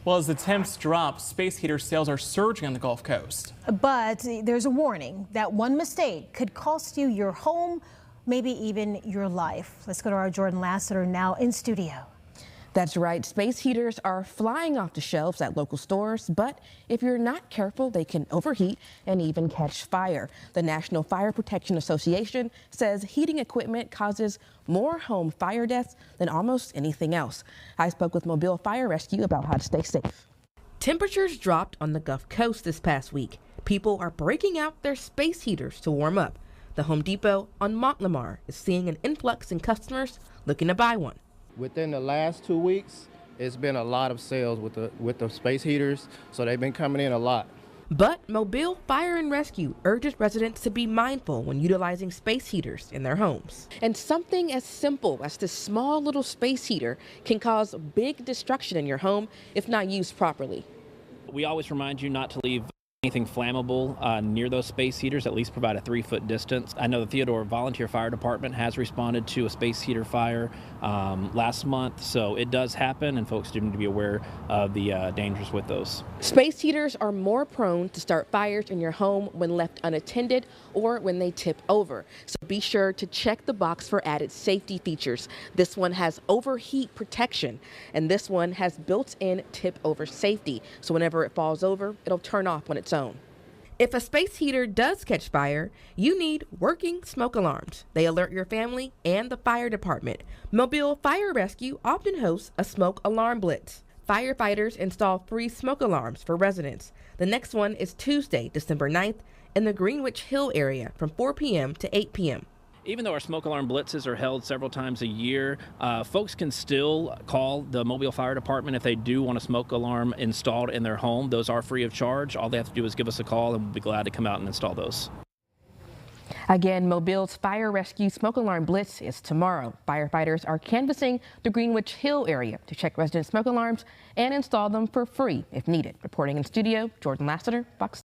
Well, as the temps drop, space heater sales are surging on the Gulf Coast. But there's a warning that one mistake could cost you your home, maybe even your life. Let's go to our Jordan Lassiter now in studio. That's right. Space heaters are flying off the shelves at local stores, but if you're not careful, they can overheat and even catch fire. The National Fire Protection Association says heating equipment causes more home fire deaths than almost anything else. I spoke with Mobile Fire Rescue about how to stay safe. Temperatures dropped on the Gulf Coast this past week. People are breaking out their space heaters to warm up. The Home Depot on Mont-Lamar is seeing an influx in customers looking to buy one. Within the last 2 weeks, it's been a lot of sales with the space heaters, so they've been coming in a lot. But Mobile Fire and Rescue urges residents to be mindful when utilizing space heaters in their homes. And something as simple as this small little space heater can cause big destruction in your home if not used properly. We always remind you not to leave anything flammable near those space heaters, at least provide a 3-foot distance. I know the Theodore Volunteer Fire Department has responded to a space heater fire last month, so it does happen, and folks do need to be aware of the dangers with those. Space heaters are more prone to start fires in your home when left unattended or when they tip over. So be sure to check the box for added safety features. This one has overheat protection, and this one has built-in tip over safety. So whenever it falls over, it'll turn off on its own. If a space heater does catch fire, you need working smoke alarms. They alert your family and the fire department. Mobile Fire Rescue often hosts a smoke alarm blitz. Firefighters install free smoke alarms for residents. The next one is Tuesday, December 9th in the Greenwich Hill area from 4 p.m. to 8 p.m. Even though our smoke alarm blitzes are held several times a year, folks can still call the Mobile Fire Department if they do want a smoke alarm installed in their home. Those are free of charge. All they have to do is give us a call, and we'll be glad to come out and install those. Again, Mobile's Fire Rescue Smoke Alarm Blitz is tomorrow. Firefighters are canvassing the Greenwich Hill area to check resident smoke alarms and install them for free if needed. Reporting in studio, Jordan Lassiter, Fox.